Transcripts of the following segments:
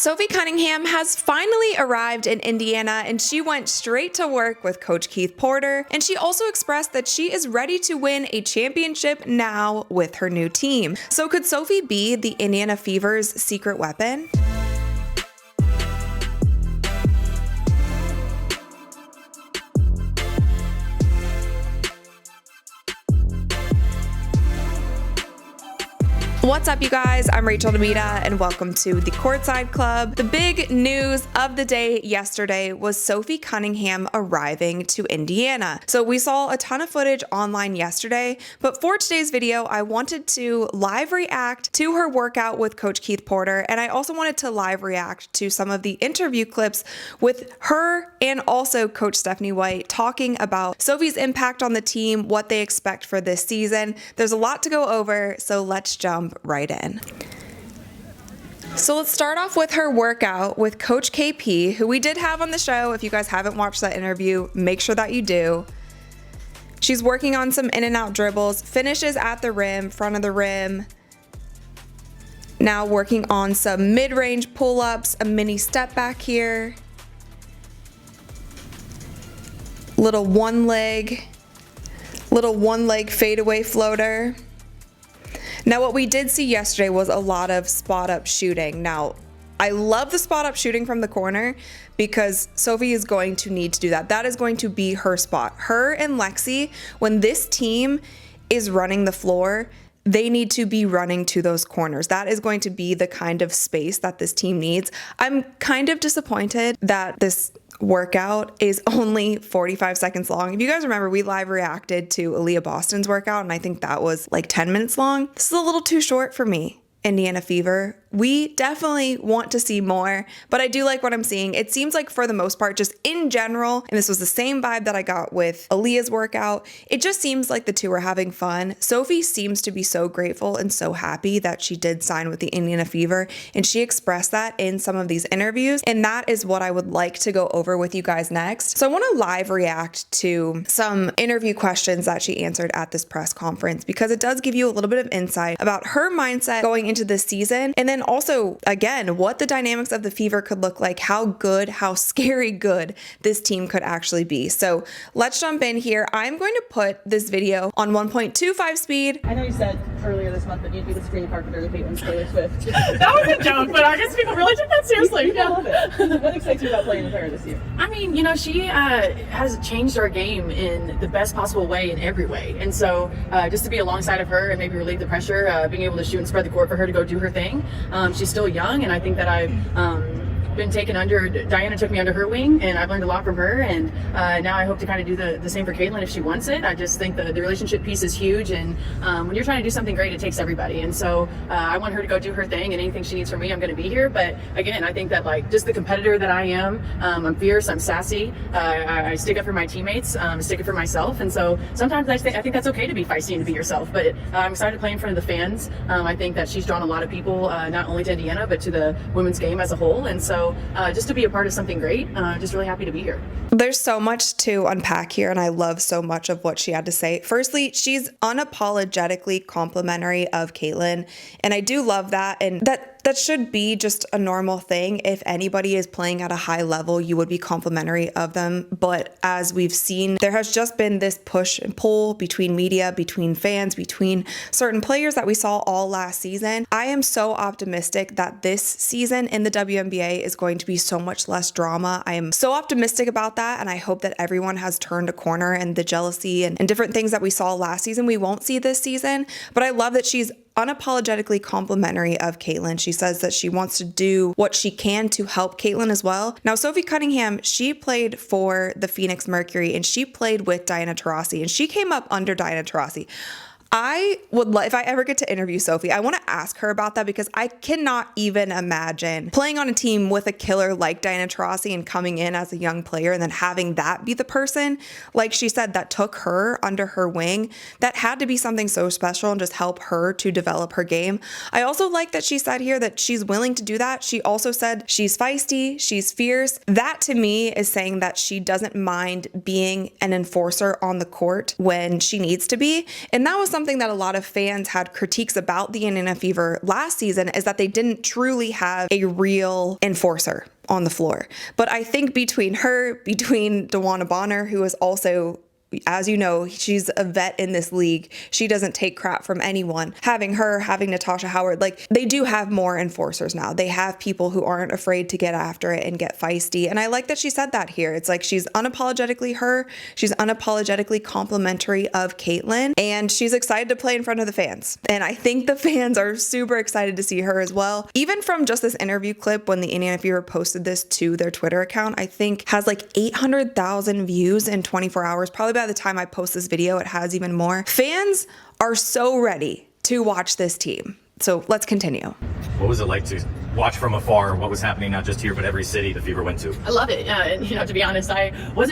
Sophie Cunningham has finally arrived in Indiana, and she went straight to work with Coach Keith Porter, and she also expressed that she is ready to win a championship now with her new team. So could Sophie be the Indiana Fever's secret weapon? What's up, you guys? I'm Rachel DeMita, and welcome to the Courtside Club. The big news of the day yesterday was Sophie Cunningham arriving to Indiana. So we saw a ton of footage online yesterday, but for today's video, I wanted to live react to her workout with Coach Keith Porter, and I also wanted to live react to some of the interview clips with her and also Coach Stephanie White talking about Sophie's impact on the team, what they expect for this season. There's a lot to go over, so let's jump right in. So let's start off with her workout with Coach KP, who we did have on the show. If you guys haven't watched that interview, make sure that you do. She's working on some in and out dribbles, finishes at the rim, front of the rim. Now working on some mid-range pull-ups, a mini step back here. Little one leg fadeaway floater. Now, what we did see yesterday was a lot of spot-up shooting. Now, I love the spot-up shooting from the corner because Sophie is going to need to do that. That is going to be her spot. Her and Lexi, when this team is running the floor, they need to be running to those corners. That is going to be the kind of space that this team needs. I'm kind of disappointed that this workout is only 45 seconds long. If you guys remember, we live reacted to Aaliyah Boston's workout, and I think that was like 10 minutes long. This is a little too short for me, Indiana Fever. We definitely want to see more, but I do like what I'm seeing. It seems like for the most part, just in general, and this was the same vibe that I got with Aaliyah's workout, it just seems like the two are having fun. Sophie seems to be so grateful and so happy that she did sign with the Indiana Fever, and she expressed that in some of these interviews, and that is what I would like to go over with you guys next. So I want to live react to some interview questions that she answered at this press conference, because it does give you a little bit of insight about her mindset going into this season, and then also, again, what the dynamics of the Fever could look like, how good, how scary good this team could actually be. So let's jump in here. I'm going to put this video on 1.25 speed. I know you said earlier this month that you'd be the screen carpenter with Caitlin Taylor Swift. That was a joke, but I guess people really took that seriously. I love it. What excites you about playing with her this year? I mean, you know, she has changed our game in the best possible way in every way. And so just to be alongside of her and maybe relieve the pressure, being able to shoot and spread the court for her to go do her thing. She's still young, and I think that I've been taken under, Diana took me under her wing, and I've learned a lot from her, and now I hope to kind of do the same for Caitlin if she wants it. I just think the relationship piece is huge, and when you're trying to do something great, it takes everybody, and so I want her to go do her thing, and anything she needs from me, I'm going to be here. But again, I think that, like, just the competitor that I am, I'm fierce, I'm sassy, I stick up for my teammates, stick up for myself, and so sometimes I think that's okay to be feisty and to be yourself. But I'm excited to play in front of the fans. I think that she's drawn a lot of people, not only to Indiana, but to the women's game as a whole, and so just to be a part of something great, just really happy to be here. There's so much to unpack here, and I love so much of what she had to say. Firstly, she's unapologetically complimentary of Caitlin, and I do love that, and that should be just a normal thing. If anybody is playing at a high level, you would be complimentary of them. But as we've seen, there has just been this push and pull between media, between fans, between certain players that we saw all last season. I am so optimistic that this season in the WNBA is going to be so much less drama. I am so optimistic about that, and I hope that everyone has turned a corner, and the jealousy and different things that we saw last season we won't see this season. But I love that she's unapologetically complimentary of Caitlin. She says that she wants to do what she can to help Caitlin as well. Now, Sophie Cunningham, she played for the Phoenix Mercury, and she played with Diana Taurasi, and she came up under Diana Taurasi. I would love, if I ever get to interview Sophie, I want to ask her about that, because I cannot even imagine playing on a team with a killer like Diana Taurasi and coming in as a young player and then having that be the person, like she said, that took her under her wing. That had to be something so special and just help her to develop her game. I also like that she said here that she's willing to do that. She also said she's feisty, she's fierce. That to me is saying that she doesn't mind being an enforcer on the court when she needs to be. And that was something something that a lot of fans had critiques about the Indiana Fever last season, is that they didn't truly have a real enforcer on the floor. But I think between DeWanna Bonner, who is also, as you know, she's a vet in this league. She doesn't take crap from anyone. Having her, having Natasha Howard, like, they do have more enforcers now. They have people who aren't afraid to get after it and get feisty. And I like that she said that here. It's like she's unapologetically her. She's unapologetically complimentary of Caitlin. And she's excited to play in front of the fans. And I think the fans are super excited to see her as well. Even from just this interview clip when the Indiana Fever posted this to their Twitter account, I think has like 800,000 views in 24 hours. Probably by the time I post this video, it has even more. Fans are so ready to watch this team. So let's continue. What was it like to watch from afar what was happening, not just here, but every city the Fever went to? I love it. And to be honest, I was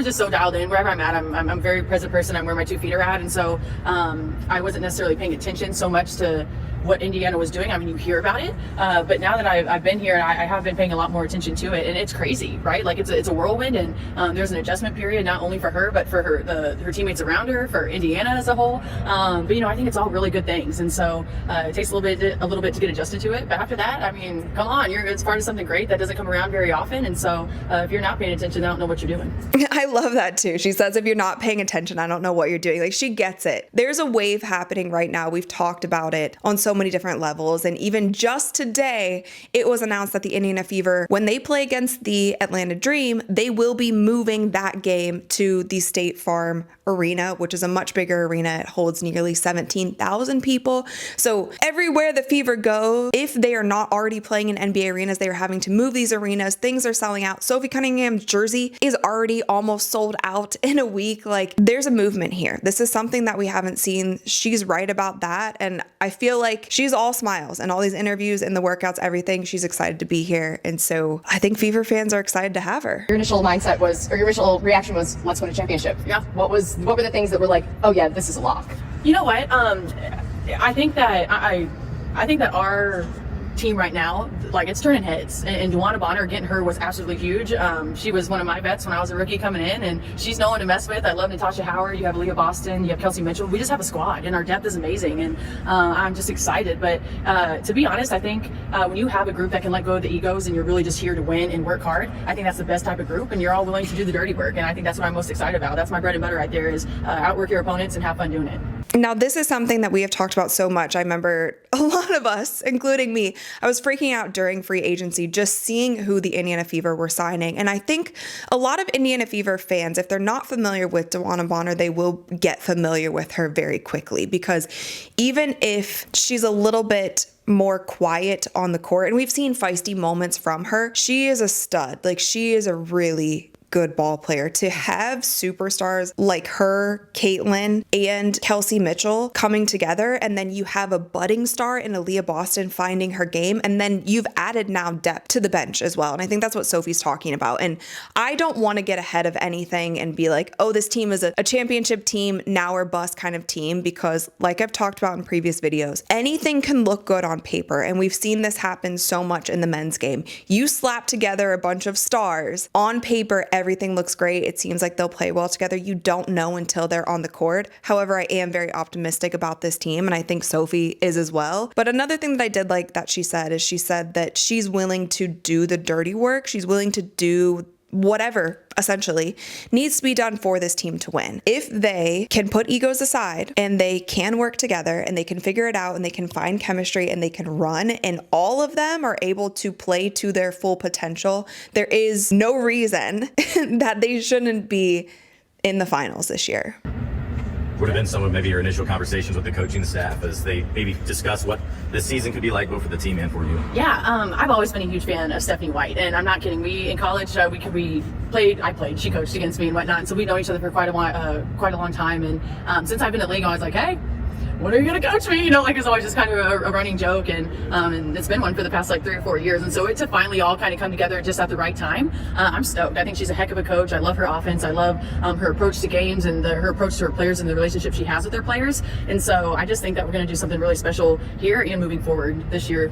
just so dialed in. Wherever I'm at, I'm a very present person. I'm where my 2 feet are at. And so I wasn't necessarily paying attention so much to what Indiana was doing. I mean, you hear about it, but now that I've been here, I have been paying a lot more attention to it, and it's crazy, right? Like it's a whirlwind, and there's an adjustment period, not only for her, but for her teammates around her, for Indiana as a whole. But I think it's all really good things, and so it takes a little bit to get adjusted to it. But after that, I mean, come on, it's part of something great that doesn't come around very often, and so if you're not paying attention, I don't know what you're doing. I love that too. She says, if you're not paying attention, I don't know what you're doing. Like, she gets it. There's a wave happening right now. We've talked about it on so many different levels. And even just today, it was announced that the Indiana Fever, when they play against the Atlanta Dream, they will be moving that game to the State Farm Arena, which is a much bigger arena. It holds nearly 17,000 people. So everywhere the Fever go, if they are not already playing in NBA arenas, they are having to move these arenas. Things are selling out. Sophie Cunningham's jersey is already almost sold out in a week. Like, there's a movement here. This is something that we haven't seen. She's right about that. And I feel like she's all smiles and all these interviews and the workouts, everything. She's excited to be here. And so I think Fever fans are excited to have her. Your initial mindset was, or your initial reaction was, let's win a championship. Yeah. What were the things that were like, oh yeah, this is a lock? You know what? I think that I think that our team right now, like, it's turning heads, and DeWanna Bonner, getting her was absolutely huge. She was one of my vets when I was a rookie coming in, and she's no one to mess with. I love Natasha Howard. You have Leah Boston, you have Kelsey Mitchell. We just have a squad, and our depth is amazing, and I'm just excited. But to be honest, I think when you have a group that can let go of the egos and you're really just here to win and work hard, I think that's the best type of group, and you're all willing to do the dirty work, and I think that's what I'm most excited about. That's my bread and butter right there, is outwork your opponents and have fun doing it. Now, this is something that we have talked about so much. I remember a lot of us, including me, I was freaking out during free agency just seeing who the Indiana Fever were signing. And I think a lot of Indiana Fever fans, if they're not familiar with DeWanna Bonner, they will get familiar with her very quickly, because even if she's a little bit more quiet on the court, and we've seen feisty moments from her, she is a stud. Like, she is a really good ball player. To have superstars like her, Caitlin, and Kelsey Mitchell coming together, and then you have a budding star in Aaliyah Boston finding her game, and then you've added now depth to the bench as well. And I think that's what Sophie's talking about. And I don't want to get ahead of anything and be like, oh, this team is a championship team, now or bust kind of team, because like I've talked about in previous videos, anything can look good on paper. And we've seen this happen so much in the men's game. You slap together a bunch of stars on paper, everything looks great. It seems like they'll play well together. You don't know until they're on the court. However, I am very optimistic about this team, and I think Sophie is as well. But another thing that I did like that she said is she said that she's willing to do the dirty work. She's willing to do whatever essentially needs to be done for this team to win. If they can put egos aside and they can work together and they can figure it out and they can find chemistry and they can run, and all of them are able to play to their full potential, there is no reason that they shouldn't be in the finals this year. What have been some of maybe your initial conversations with the coaching staff as they maybe discuss what this season could be like, both for the team and for you? Yeah, I've always been a huge fan of Stephanie White, and I'm not kidding. We in college I played, she coached against me and whatnot, and so we know each other for quite a long time. And since I've been at league, I was like, hey, when are you gonna coach me? It's always just kind of a running joke, and it's been one for the past 3 or 4 years. And so it to finally all kind of come together just at the right time, I'm stoked. I think she's a heck of a coach. I love her offense. I love her approach to games and her approach to her players and the relationship she has with her players. And so I just think that we're gonna do something really special here and moving forward this year.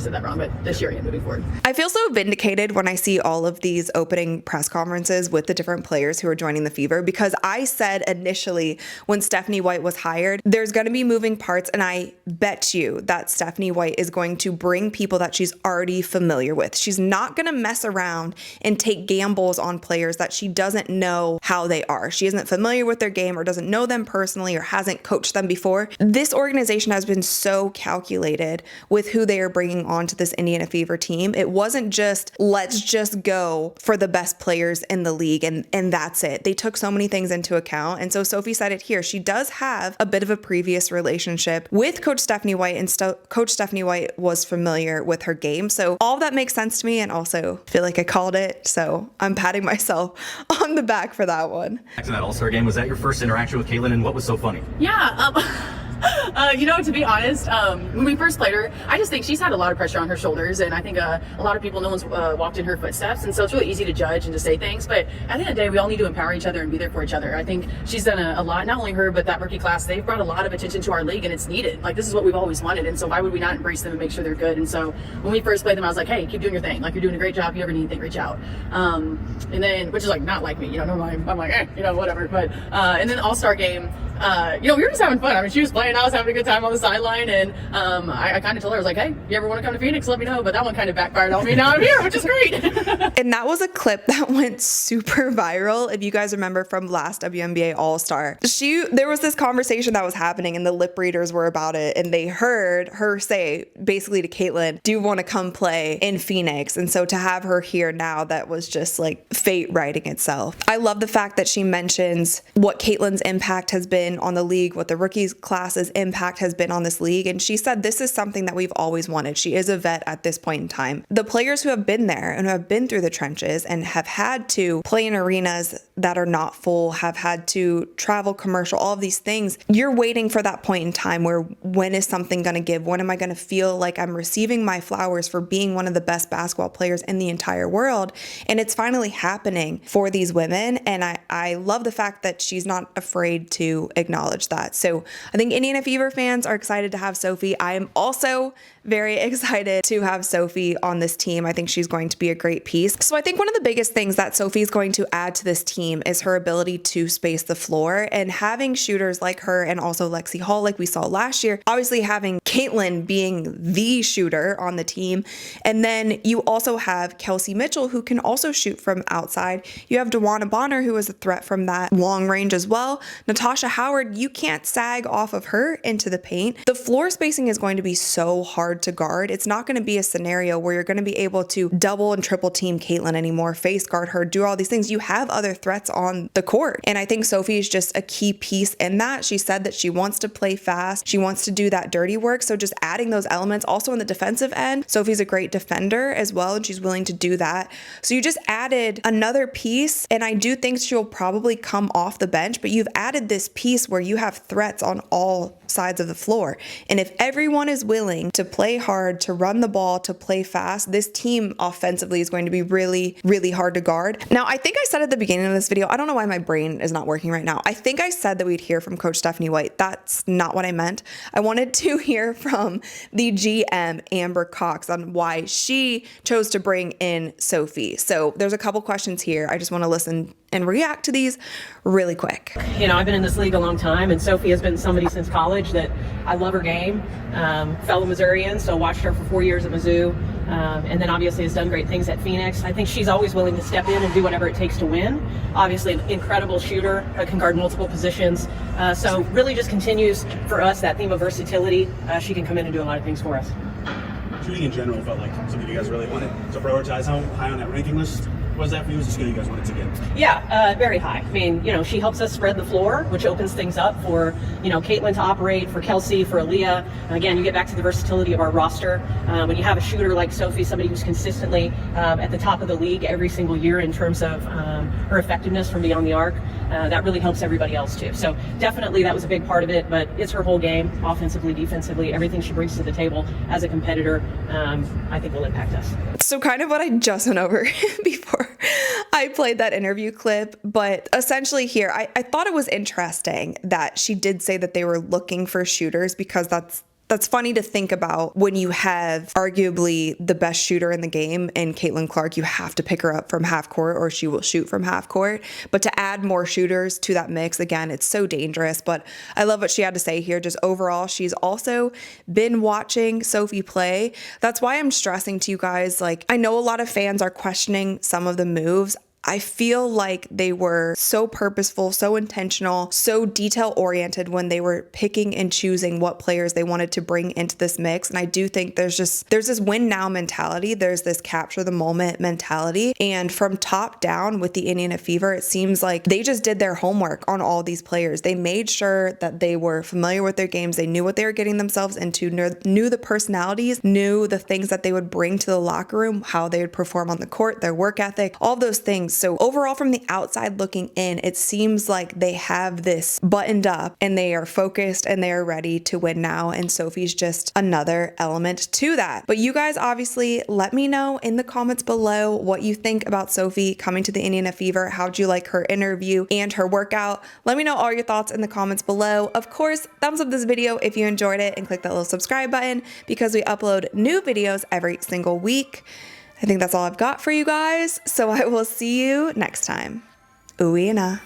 said that wrong, but this year and moving forward. I feel so vindicated when I see all of these opening press conferences with the different players who are joining the Fever, because I said initially when Stephanie White was hired, there's going to be moving parts, and I bet you that Stephanie White is going to bring people that she's already familiar with. She's not going to mess around and take gambles on players that she doesn't know how they are. She isn't familiar with their game or doesn't know them personally or hasn't coached them before. This organization has been so calculated with who they are bringing onto this Indiana Fever team. It wasn't just, let's just go for the best players in the league and that's it. They took so many things into account. And so Sophie said it here. She does have a bit of a previous relationship with Coach Stephanie White, and Coach Stephanie White was familiar with her game. So all of that makes sense to me, and also feel like I called it. So I'm patting myself on the back for that one. Back to that All-Star game, was that your first interaction with Caitlin, and what was so funny? Yeah, to be honest, when we first played her, I just think she's had a lot of pressure on her shoulders, and I think a lot of people, no one's walked in her footsteps, and so it's really easy to judge and to say things, but at the end of the day, we all need to empower each other and be there for each other. I think she's done a lot, not only her, but that rookie class. They've brought a lot of attention to our league, and it's needed. Like, this is what we've always wanted, and so why would we not embrace them and make sure they're good? And so when we first played them, I was like, hey, keep doing your thing. Like, you're doing a great job. If you ever need anything, reach out. And then, which is like not like me, normally I'm like, whatever. But and then All-Star game, we were just having fun. I mean, she was playing, I was having a good time on the sideline, and I kind of told her, I was like, hey, you ever want to come to Phoenix, let me know. But that one kind of backfired on me. Now I'm here, which is great. And that was a clip that went super viral. If you guys remember from last WNBA All-Star, there was this conversation that was happening, and the lip readers were about it, and they heard her say basically to Caitlin, do you want to come play in Phoenix? And so to have her here now, that was just like fate writing itself. I love the fact that she mentions what Caitlin's impact has been on the league, what the rookies class's impact has been on this league. And she said this is something that we've always wanted. She is a vet at this point in time. The players who have been there and who have been through the trenches and have had to play in arenas that are not full, have had to travel commercial, all of these things, you're waiting for that point in time where, when is something going to give? When am I going to feel like I'm receiving my flowers for being one of the best basketball players in the entire world? And it's finally happening for these women. And I love the fact that she's not afraid to acknowledge that. So I think Indiana Fever fans are excited to have Sophie. I am also very excited to have Sophie on this team. I think she's going to be a great piece. So I think one of the biggest things that Sophie is going to add to this team is her ability to space the floor, and having shooters like her and also Lexi Hall like we saw last year, obviously having Caitlin being the shooter on the team. And then you also have Kelsey Mitchell, who can also shoot from outside. You have DeWanna Bonner, who is a threat from that long range as well. Natasha Howard, you can't sag off of her into the paint. The floor spacing is going to be so hard to guard. It's not going to be a scenario where you're going to be able to double and triple team Caitlin anymore, face guard her, do all these things. You have other threats on the court. And I think Sophie is just a key piece in that. She said that she wants to play fast. She wants to do that dirty work. So just adding those elements. Also on the defensive end, Sophie's a great defender as well, and she's willing to do that. So you just added another piece, and I do think she'll probably come off the bench, but you've added this piece where you have threats on all sides of the floor. And if everyone is willing to play hard, to run the ball, to play fast, this team offensively is going to be really, really hard to guard. Now, I think I said at the beginning of this video, I don't know why my brain is not working right now. I think I said that we'd hear from Coach Stephanie White. That's not what I meant. I wanted to hear from the GM Amber Cox on why she chose to bring in Sophie. So there's a couple questions here. I just want to listen and react to these really quick. I've been in this league a long time, and Sophie has been somebody since college that I love her game. Fellow Missourian, so watched her for 4 years at Mizzou, and then obviously has done great things at Phoenix. I think she's always willing to step in and do whatever it takes to win. Obviously an incredible shooter, can guard multiple positions. So really just continues for us that theme of versatility. She can come in and do a lot of things for us. Shooting in general felt like something you guys really wanted to prioritize. How high on that ranking list was that for you? Was the skill you guys wanted to get? Yeah, very high. I mean, she helps us spread the floor, which opens things up for, Caitlin to operate, for Kelsey, for Aaliyah. And again, you get back to the versatility of our roster. When you have a shooter like Sophie, somebody who's consistently at the top of the league every single year in terms of her effectiveness from beyond the arc, that really helps everybody else too. So definitely that was a big part of it, but it's her whole game, offensively, defensively, everything she brings to the table as a competitor, I think will impact us. So kind of what I just went over before I played that interview clip, but essentially here, I thought it was interesting that she did say that they were looking for shooters, because that's that's funny to think about when you have arguably the best shooter in the game in Caitlin Clark. You have to pick her up from half court or she will shoot from half court. But to add more shooters to that mix, again, it's so dangerous. But I love what she had to say here. Just overall, she's also been watching Sophie play. That's why I'm stressing to you guys, like, I know a lot of fans are questioning some of the moves. I feel like they were so purposeful, so intentional, so detail oriented when they were picking and choosing what players they wanted to bring into this mix. And I do think there's this win now mentality. There's this capture the moment mentality. And from top down with the Indiana Fever, it seems like they just did their homework on all these players. They made sure that they were familiar with their games. They knew what they were getting themselves into, knew the personalities, knew the things that they would bring to the locker room, how they would perform on the court, their work ethic, all those things. So overall, from the outside looking in, it seems like they have this buttoned up and they are focused and they are ready to win now. And Sophie's just another element to that. But you guys obviously let me know in the comments below what you think about Sophie coming to the Indiana Fever. How'd you like her interview and her workout? Let me know all your thoughts in the comments below. Of course, thumbs up this video if you enjoyed it and click that little subscribe button because we upload new videos every single week. I think that's all I've got for you guys. So I will see you next time. Ooh-na.